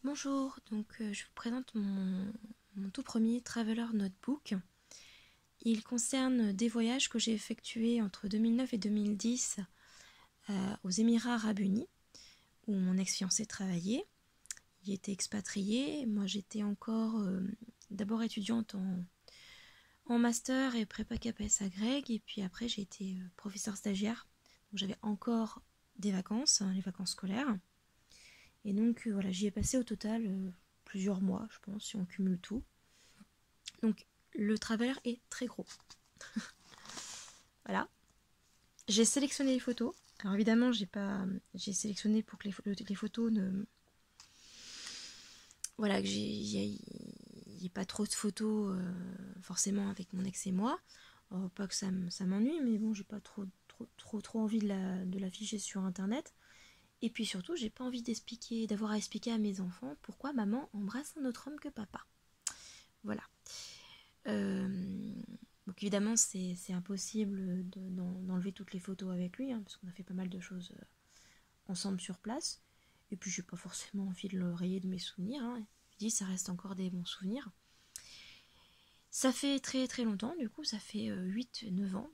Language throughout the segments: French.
Bonjour, je vous présente mon tout premier Traveler Notebook. Il concerne des voyages que j'ai effectués entre 2009 et 2010 aux Émirats Arabes Unis, où mon ex-fiancé travaillait. Il était expatrié, moi j'étais encore d'abord étudiante en master et prépa CAPES à Greg, et puis après j'ai été professeur stagiaire. Donc j'avais encore des vacances, les vacances scolaires. Et donc voilà, j'y ai passé au total plusieurs mois, je pense, si on cumule tout. Donc le travers est très gros. Voilà. J'ai sélectionné les photos. Alors évidemment, j'ai sélectionné pour que les photos ne... Voilà, que il n'y ait pas trop de photos forcément avec mon ex et moi. Alors, pas que ça m'ennuie, mais bon, j'ai pas trop envie de l'afficher sur internet. Et puis surtout, j'ai pas envie d'avoir à expliquer à mes enfants pourquoi maman embrasse un autre homme que papa. Voilà. Donc évidemment, c'est impossible d'enlever toutes les photos avec lui, parce qu'on a fait pas mal de choses ensemble sur place. Et puis j'ai pas forcément envie de le rayer de mes souvenirs. Je dis, ça reste encore des bons souvenirs. Ça fait très très longtemps, du coup, ça fait 8-9 ans.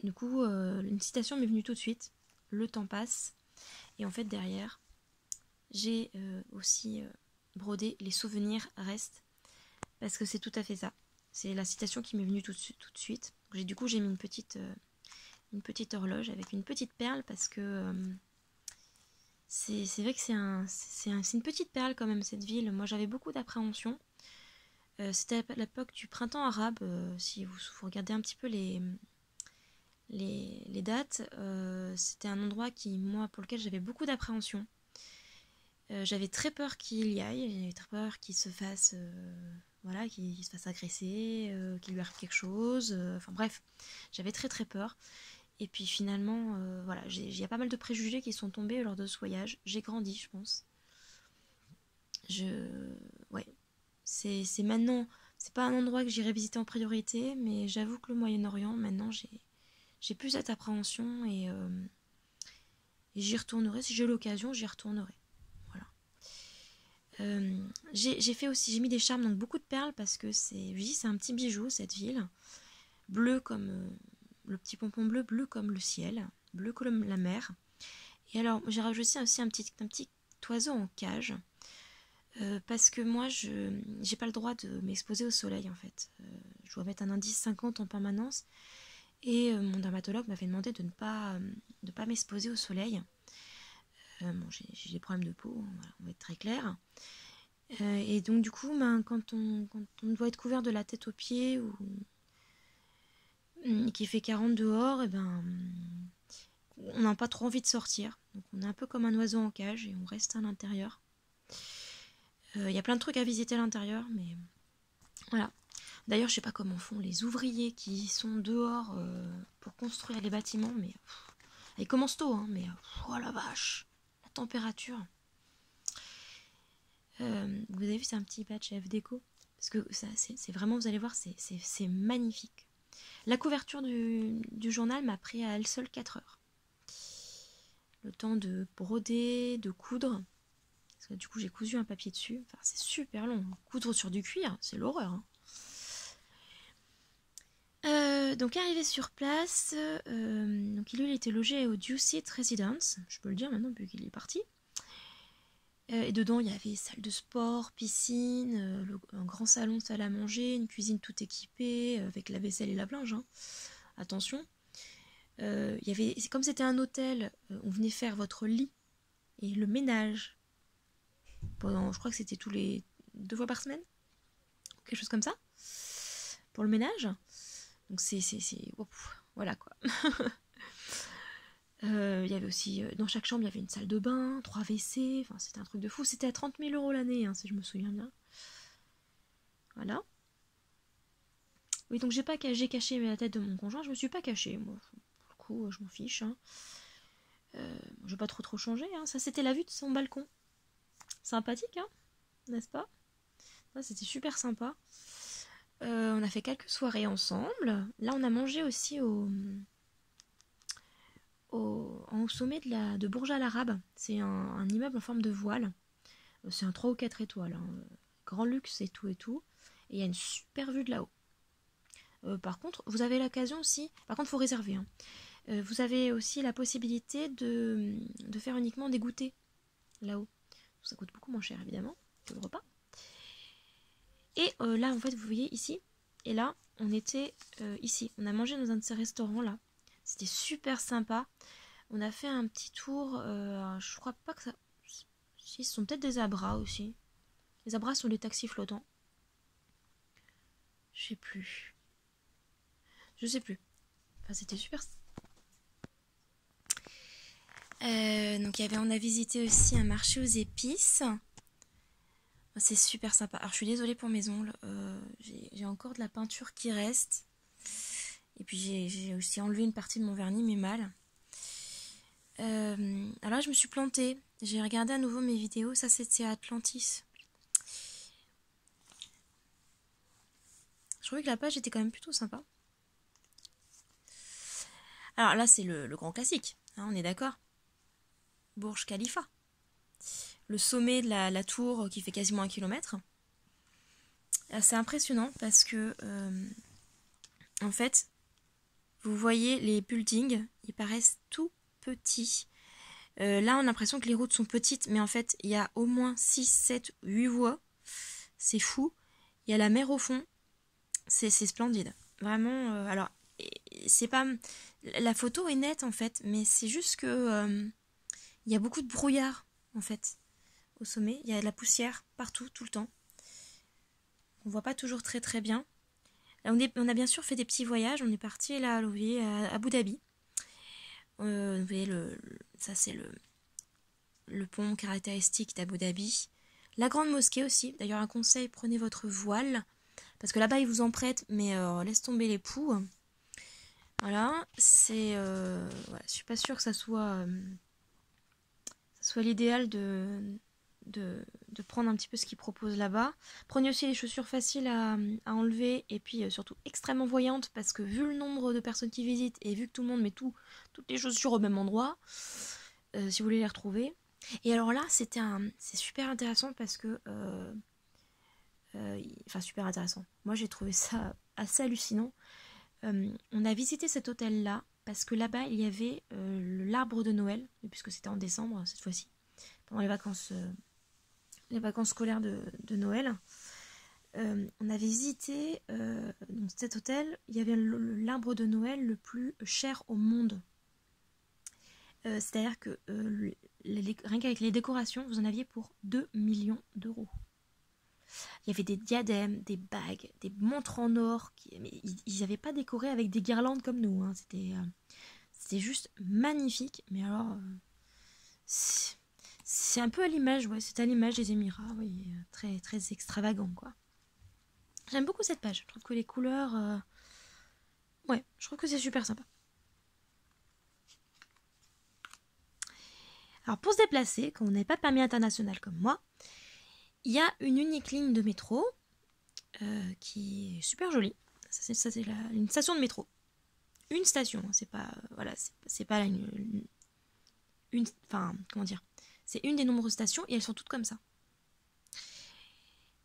Du coup, une citation m'est venue tout de suite. Le temps passe. Et en fait, derrière, j'ai aussi brodé les souvenirs restent. Parce que c'est tout à fait ça. C'est la citation qui m'est venue tout de suite. Du coup, j'ai mis une petite horloge avec une petite perle parce que c'est vrai que c'est une petite perle quand même, cette ville. Moi, j'avais beaucoup d'appréhension. C'était à l'époque du printemps arabe. Si vous regardez un petit peu les dates, c'était un endroit pour lequel j'avais beaucoup d'appréhension. J'avais très peur qu'il y aille, j'avais très peur qu'il se fasse... voilà, qu'il se fasse agresser, qu'il lui arrive quelque chose, enfin bref, j'avais très très peur. Et puis finalement, voilà, il y a pas mal de préjugés qui sont tombés lors de ce voyage. J'ai grandi, je pense. Ouais, c'est maintenant, c'est pas un endroit que j'irai visiter en priorité, mais j'avoue que le Moyen-Orient, maintenant, j'ai plus cette appréhension et j'y retournerai. Si j'ai l'occasion, j'y retournerai. Voilà. J'ai mis des charmes, donc beaucoup de perles, parce que c'est un petit bijou, cette ville. Bleu comme le petit pompon bleu comme le ciel, bleu comme la mer. Et alors, j'ai rajouté aussi un petit oiseau en cage, parce que moi, je n'ai pas le droit de m'exposer au soleil, en fait. Je dois mettre un indice 50 en permanence, et mon dermatologue m'avait demandé de ne pas m'exposer au soleil. Bon, j'ai des problèmes de peau, voilà, on va être très clair. Et donc, du coup, quand on doit être couvert de la tête aux pieds, ou qu'il fait 40 dehors, et on n'a pas trop envie de sortir. Donc on est un peu comme un oiseau en cage et on reste à l'intérieur. Il y a plein de trucs à visiter à l'intérieur, mais voilà. D'ailleurs, je sais pas comment font les ouvriers qui sont dehors pour construire les bâtiments, mais ils commencent tôt, mais oh la vache, la température. Vous avez vu, c'est un petit badge F déco, parce que c'est vraiment, vous allez voir, c'est magnifique. La couverture du journal m'a pris à elle seule 4 heures. Le temps de broder, de coudre. Parce que du coup, j'ai cousu un papier dessus. Enfin, c'est super long. Coudre sur du cuir, c'est l'horreur. Donc, arrivé sur place, donc il était logé au Dusit Residence. Je peux le dire maintenant, vu qu'il est parti. Et dedans, il y avait salle de sport, piscine, un grand salon, salle à manger, une cuisine toute équipée, avec la vaisselle et lave-linge. Attention. Comme c'était un hôtel, on venait faire votre lit et le ménage je crois que c'était tous les 2 fois par semaine, quelque chose comme ça, pour le ménage. Donc voilà quoi. Il y avait aussi, dans chaque chambre, il y avait une salle de bain, 3 WC, enfin c'était un truc de fou. C'était à 30 000 € l'année, si je me souviens bien. Voilà. Oui, donc j'ai caché la tête de mon conjoint, je me suis pas cachée, moi. Pour le coup, je m'en fiche. Je vais pas trop changer. Ça, c'était la vue de son balcon. Sympathique, n'est-ce pas? Ça, c'était super sympa. On a fait quelques soirées ensemble. Là, on a mangé aussi au sommet de Bourj Al Arab. C'est un immeuble en forme de voile. C'est un 3 ou 4 étoiles, hein. Grand luxe et tout et tout. Et il y a une super vue de là-haut. Par contre, vous avez l'occasion aussi, par contre il faut réserver, hein. Vous avez aussi la possibilité de faire uniquement des goûters là-haut. Ça coûte beaucoup moins cher évidemment que le repas. Et là en fait vous voyez ici, et là on était ici, on a mangé dans un de ces restaurants là. C'était super sympa. On a fait un petit tour, je crois pas que ça... Si, ce sont peut-être des abras aussi. Les abras sont des taxis flottants. Je sais plus. Je sais plus. Enfin c'était super. Donc on a visité aussi un marché aux épices. C'est super sympa. Alors je suis désolée pour mes ongles. J'ai encore de la peinture qui reste. Et puis j'ai aussi enlevé une partie de mon vernis, mais mal. Alors là je me suis plantée. J'ai regardé à nouveau mes vidéos. Ça c'était à Atlantis. Je trouvais que la page était quand même plutôt sympa. Alors là c'est le grand classique. Hein, on est d'accord. Burj Khalifa. Le sommet de la tour qui fait quasiment 1 kilomètre. C'est impressionnant parce que en fait vous voyez les buildings, ils paraissent tout petits. Là on a l'impression que les routes sont petites, mais en fait il y a au moins 6, 7, 8 voies. C'est fou. Il y a la mer au fond. C'est splendide. Vraiment, alors c'est pas... La photo est nette en fait, mais c'est juste que il y a beaucoup de brouillard en fait. Au sommet, il y a de la poussière partout, tout le temps. On voit pas toujours très très bien. Là, on a bien sûr fait des petits voyages. On est parti là, vous voyez, à Abu Dhabi. Vous voyez, ça c'est le pont caractéristique d'Abu Dhabi. La grande mosquée aussi. D'ailleurs, un conseil, prenez votre voile. Parce que là-bas, ils vous en prêtent, mais laisse tomber les poux. Voilà, c'est... voilà, je suis pas sûre que ça soit l'idéal de prendre un petit peu ce qu'ils proposent là-bas. Prenez aussi les chaussures faciles à enlever et puis surtout extrêmement voyantes parce que vu le nombre de personnes qui visitent et vu que tout le monde met toutes les chaussures au même endroit, si vous voulez les retrouver. Et alors là, c'est super intéressant parce que... enfin, super intéressant. Moi, j'ai trouvé ça assez hallucinant. On a visité cet hôtel-là parce que là-bas, il y avait l'arbre de Noël, puisque c'était en décembre cette fois-ci, pendant les vacances scolaires de Noël. On a visité donc cet hôtel. Il y avait l'arbre de Noël le plus cher au monde. C'est-à-dire que rien qu'avec les décorations, vous en aviez pour 2 millions d'euros. Il y avait des diadèmes, des bagues, des montres en or. Mais ils n'avaient pas décoré avec des guirlandes comme nous. Hein. C'était juste magnifique. Mais alors, c'est un peu à l'image, ouais. C'est à l'image des Émirats, oui, très très extravagant, quoi. J'aime beaucoup cette page. Je trouve que les couleurs, ouais, je trouve que c'est super sympa. Alors pour se déplacer, quand on n'a pas de permis international comme moi, il y a une unique ligne de métro qui est super jolie. Ça, c'est une station de métro. Une station, c'est pas, voilà, c'est pas enfin, comment dire, c'est une des nombreuses stations et elles sont toutes comme ça.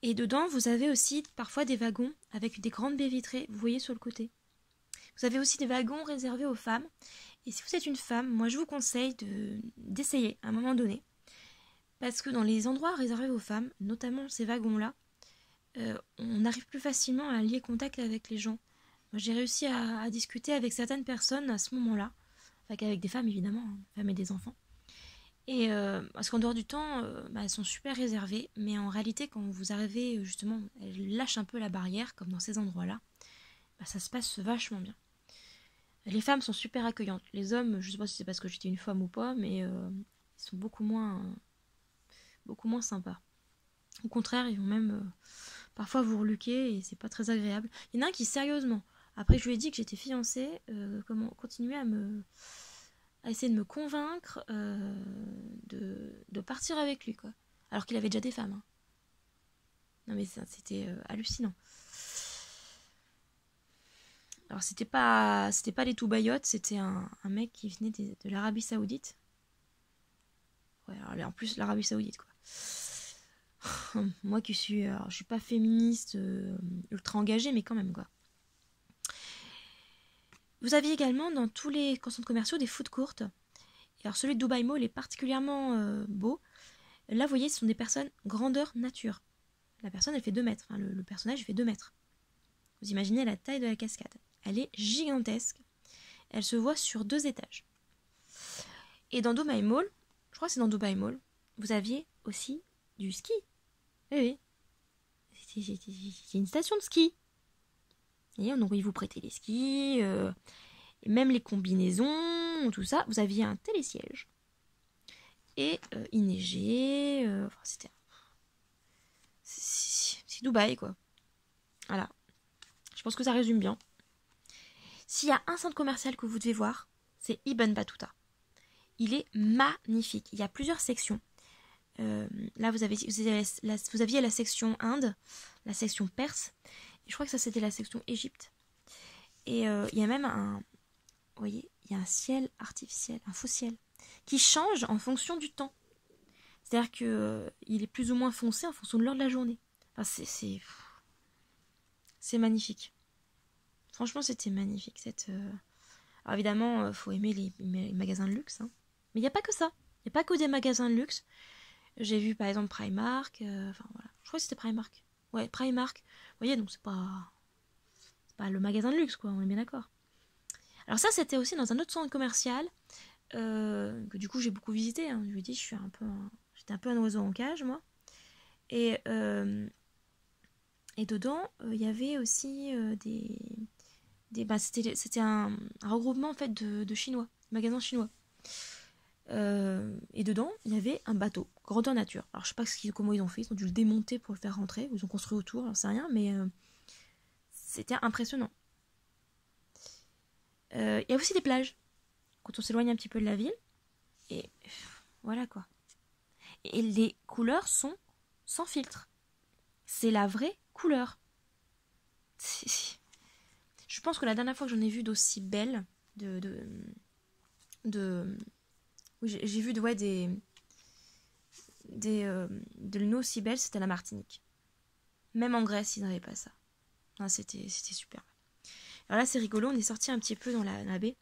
Et dedans, vous avez aussi parfois des wagons avec des grandes baies vitrées, vous voyez sur le côté. Vous avez aussi des wagons réservés aux femmes. Et si vous êtes une femme, moi je vous conseille d'essayer à un moment donné. Parce que dans les endroits réservés aux femmes, notamment ces wagons-là, on arrive plus facilement à lier contact avec les gens. Moi, j'ai réussi à discuter avec certaines personnes à ce moment-là. Enfin, avec des femmes évidemment, hein, femmes et des enfants. Et parce qu'en dehors du temps, elles sont super réservées. Mais en réalité, quand vous arrivez, justement, elles lâchent un peu la barrière, comme dans ces endroits-là. Ça se passe vachement bien. Les femmes sont super accueillantes. Les hommes, je sais pas si c'est parce que j'étais une femme ou pas, mais ils sont beaucoup moins sympas. Au contraire, ils vont même parfois vous reluquer et c'est pas très agréable. Il y en a un qui, sérieusement, après je lui ai dit que j'étais fiancée, continuer à essayer de me convaincre de partir avec lui, quoi. Alors qu'il avait déjà des femmes. Hein. Non mais c'était hallucinant. Alors c'était pas les Toubayotes, c'était un mec qui venait de l'Arabie Saoudite. Ouais, alors en plus l'Arabie Saoudite, quoi. Moi qui suis... Alors, je suis pas féministe ultra engagée, mais quand même, quoi. Vous aviez également dans tous les centres commerciaux des food courts. Et alors celui de Dubai Mall est particulièrement beau. Là, vous voyez, ce sont des personnes grandeur nature. La personne, elle fait 2 mètres. Enfin, le personnage, il fait 2 mètres. Vous imaginez la taille de la cascade. Elle est gigantesque. Elle se voit sur 2 étages. Et dans Dubai Mall, je crois que c'est dans Dubai Mall, vous aviez aussi du ski. Oui, oui. C'est une station de ski. Et donc, ils vous prêtaient les skis, et même les combinaisons, tout ça. Vous aviez un télésiège. Et il neigeait. Enfin, c'était... C'est Dubaï, quoi. Voilà. Je pense que ça résume bien. S'il y a un centre commercial que vous devez voir, c'est Ibn Battuta. Il est magnifique. Il y a plusieurs sections. Là, vous aviez la section Inde, la section Perse. Et je crois que ça, c'était la section Égypte. Et il y a même un... Vous voyez, il y a un ciel artificiel, un faux ciel, qui change en fonction du temps. C'est-à-dire qu'il est plus ou moins foncé en fonction de l'heure de la journée. Enfin, c'est magnifique. Franchement, c'était magnifique. Alors évidemment, faut aimer les magasins de luxe. Hein. Mais il n'y a pas que ça. Il n'y a pas que des magasins de luxe. J'ai vu par exemple Primark. Enfin voilà. Je crois que c'était Primark. Ouais, Primark. Vous voyez, donc c'est pas le magasin de luxe, quoi. On est bien d'accord. Alors ça, c'était aussi dans un autre centre commercial. Que du coup, j'ai beaucoup visité. Hein. Je vous dis, j'étais un peu un oiseau en cage, moi. Et dedans, il y avait aussi c'était un regroupement en fait de Chinois, magasins chinois. Et dedans, il y avait un bateau, grandeur nature. Alors je sais pas comment ils ont fait, ils ont dû le démonter pour le faire rentrer, ils ont construit autour, j'en sais rien, mais c'était impressionnant. Il y a aussi des plages, quand on s'éloigne un petit peu de la ville. Et voilà quoi. Et les couleurs sont sans filtre. C'est la vraie couleur. Je pense que la dernière fois que j'en ai vu d'aussi belles, oui, j'ai vu de l'eau aussi belle, c'était la Martinique. Même en Grèce, ils n'avaient pas ça. Ah, c'était super. Alors là, c'est rigolo, on est sorti un petit peu dans la baie.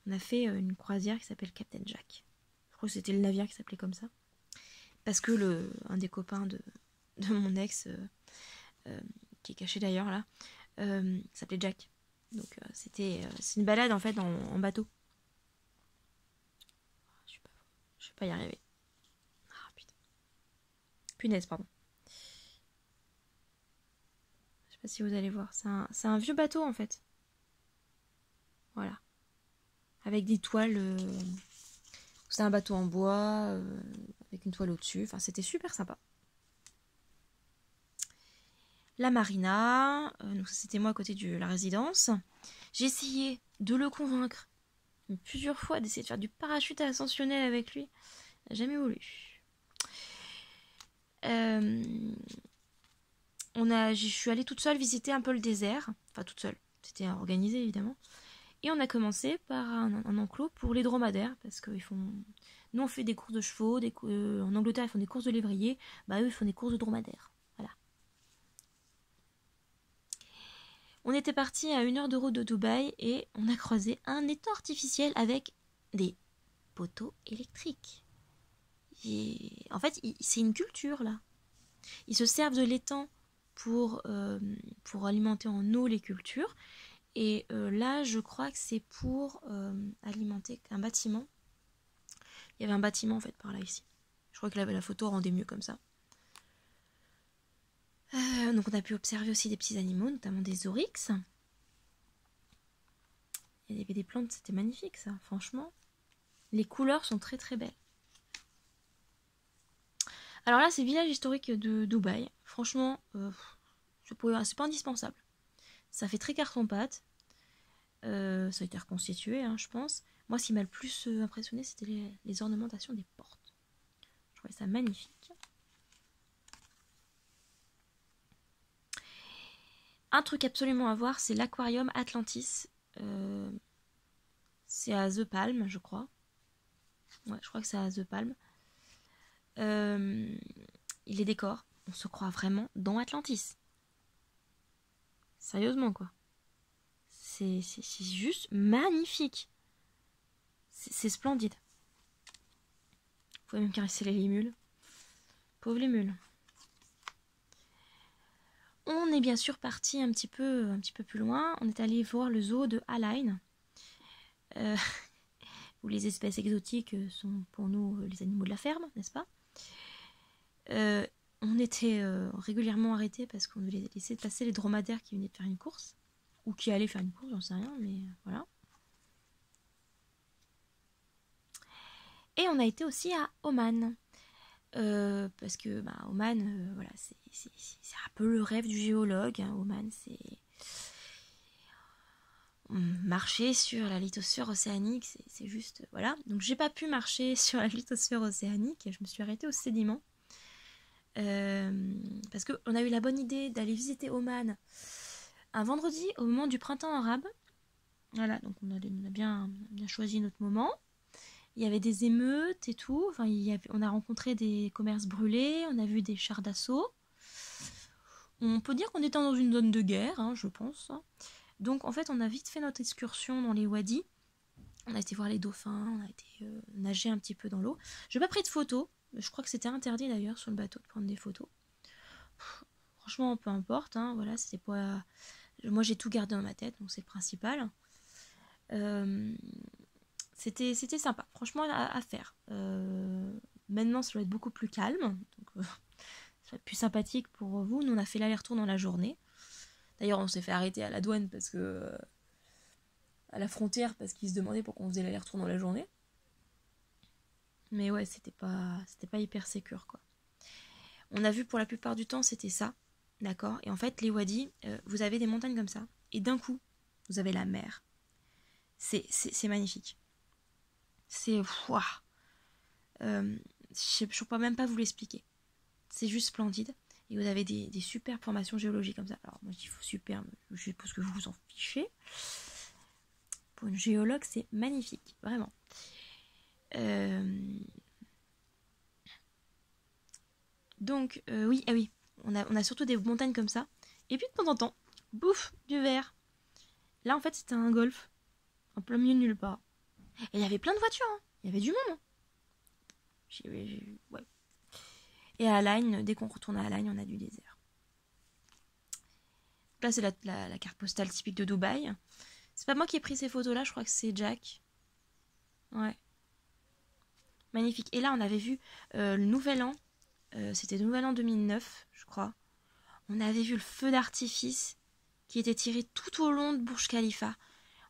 On a fait une croisière qui s'appelle Captain Jack. Je crois que c'était le navire qui s'appelait comme ça. Parce que un des copains de mon ex, qui est caché d'ailleurs là, s'appelait Jack. Donc c'est une balade en fait en bateau. Je vais pas y arriver. Ah putain. Punaise, pardon. Je sais pas si vous allez voir. C'est un vieux bateau en fait. Voilà. Avec des toiles. C'est un bateau en bois, avec une toile au-dessus. Enfin, c'était super sympa. La marina, donc c'était moi à côté de la résidence. J'ai essayé de le convaincre plusieurs fois d'essayer de faire du parachute ascensionnel avec lui. Il n'a jamais voulu. Je suis allée toute seule visiter un peu le désert. Enfin, toute seule. C'était organisé, évidemment. Et on a commencé par un enclos pour les dromadaires. Parce qu'ils font... Nous, on fait des courses de chevaux. En Angleterre, ils font des courses de lévriers. Bah, eux, ils font des courses de dromadaires. Voilà. On était parti à 1 heure de route de Dubaï et on a croisé un étang artificiel avec des poteaux électriques. Et en fait, c'est une culture là. Ils se servent de l'étang pour alimenter en eau les cultures. Et là, je crois que c'est pour alimenter un bâtiment. Il y avait un bâtiment en fait par là ici. Je crois que la photo rendait mieux comme ça. Donc on a pu observer aussi des petits animaux, notamment des oryx. Il y avait des plantes, c'était magnifique ça, franchement. Les couleurs sont très très belles. Alors là, c'est le village historique de Dubaï. Franchement, c'est pas indispensable. Ça fait très carton-pâte. Ça a été reconstitué, hein, je pense. Moi, ce qui m'a le plus impressionné, c'était les ornementations des portes. Je trouvais ça magnifique. Un truc absolument à voir, c'est l'aquarium Atlantis. C'est à The Palm, je crois. Ouais, je crois que c'est à The Palm. Les décors, on se croit vraiment dans Atlantis. Sérieusement, quoi. C'est juste magnifique. C'est splendide. Vous pouvez même caresser les limules. Pauvres limules. On est bien sûr parti un petit peu plus loin. On est allé voir le zoo de Align. Où les espèces exotiques sont pour nous les animaux de la ferme, n'est-ce pas? On était régulièrement arrêtés parce qu'on voulait laisser passer les dromadaires qui venaient de faire une course. Ou qui allaient faire une course, j'en sais rien, mais voilà. Et on a été aussi à Oman. Parce que Oman, voilà, c'est un peu le rêve du géologue. Hein. Oman, c'est marcher sur la lithosphère océanique, c'est juste, voilà. Donc j'ai pas pu marcher sur la lithosphère océanique, je me suis arrêtée au sédiment. Parce qu'on a eu la bonne idée d'aller visiter Oman un vendredi au moment du printemps arabe. Voilà, donc on a bien choisi notre moment. Il y avait des émeutes et tout. Enfin, on a rencontré des commerces brûlés, on a vu des chars d'assaut. On peut dire qu'on était dans une zone de guerre, hein, je pense. Donc en fait, on a vite fait notre excursion dans les wadis. On a été voir les dauphins, on a été nager un petit peu dans l'eau. Je n'ai pas pris de photos. Je crois que c'était interdit d'ailleurs sur le bateau de prendre des photos. Franchement, peu importe. Hein, voilà, c'était pas... Moi, j'ai tout gardé dans ma tête, donc c'est le principal. C'était sympa, franchement, à faire. Maintenant, ça doit être beaucoup plus calme. Donc, ça va être plus sympathique pour vous. Nous, on a fait l'aller-retour dans la journée. D'ailleurs, on s'est fait arrêter à la douane parce que... à la frontière parce qu'ils se demandaient pourquoi on faisait l'aller-retour dans la journée. Mais ouais, c'était pas hyper sécure, quoi. On a vu pour la plupart du temps, c'était ça. D'accord? Et en fait, les wadis, vous avez des montagnes comme ça. Et d'un coup, vous avez la mer. C'est magnifique. C'est... Waouh! Je ne peux même pas vous l'expliquer. C'est juste splendide. Et vous avez des super formations géologiques comme ça. Alors moi je dis super, je suppose que vous vous en fichez. Pour une géologue, c'est magnifique, vraiment. Donc oui, on a surtout des montagnes comme ça. Et puis de temps en temps, bouf, du verre. Là en fait c'était un golf, en plein milieu de nulle part. Et il y avait plein de voitures, hein. Il y avait du monde. Hein. Ouais. Et à Align, dès qu'on retourne à Align, on a du désert. Là, c'est la carte postale typique de Dubaï. C'est pas moi qui ai pris ces photos-là, je crois que c'est Jack. Ouais. Magnifique. Et là, on avait vu le Nouvel An. C'était le Nouvel An 2009, je crois. On avait vu le feu d'artifice qui était tiré tout au long de Burj Khalifa.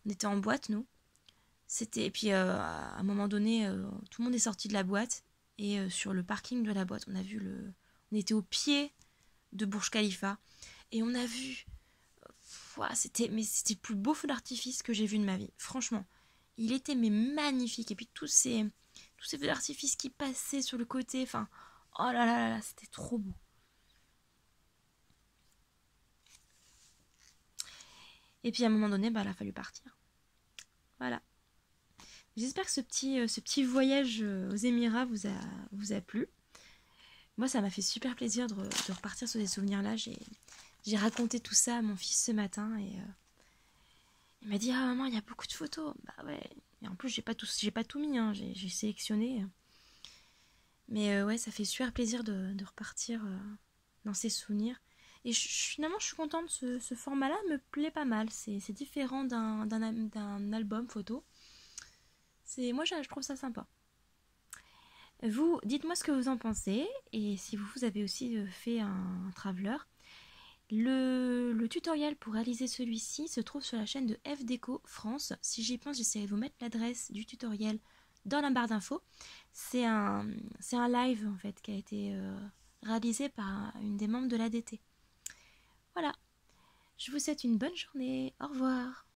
On était en boîte, nous. Et puis, à un moment donné, tout le monde est sorti de la boîte. Et sur le parking de la boîte, on était au pied de Burj Khalifa. Et on a vu... c'était le plus beau feu d'artifice que j'ai vu de ma vie. Franchement, il était magnifique. Et puis tous ces feux d'artifice qui passaient sur le côté. Enfin, oh là là là, c'était trop beau. Et puis à un moment donné, il a fallu partir. Voilà. J'espère que ce petit voyage aux Émirats vous a plu. Moi, ça m'a fait super plaisir de repartir sur ces souvenirs-là. J'ai raconté tout ça à mon fils ce matin et il m'a dit « Ah maman, il y a beaucoup de photos !» Bah ouais, et en plus j'ai pas tout mis, hein. J'ai sélectionné. Mais ouais, ça fait super plaisir de repartir dans ces souvenirs. Et finalement, je suis contente, ce format-là me plaît pas mal. C'est différent d'un album photo. Moi, je trouve ça sympa. Vous, dites-moi ce que vous en pensez. Et si vous avez aussi fait un traveler. Le tutoriel pour réaliser celui-ci se trouve sur la chaîne de FDeco France. Si j'y pense, j'essaierai de vous mettre l'adresse du tutoriel dans la barre d'infos. C'est un live en fait qui a été réalisé par une des membres de l'ADT. Voilà. Je vous souhaite une bonne journée. Au revoir.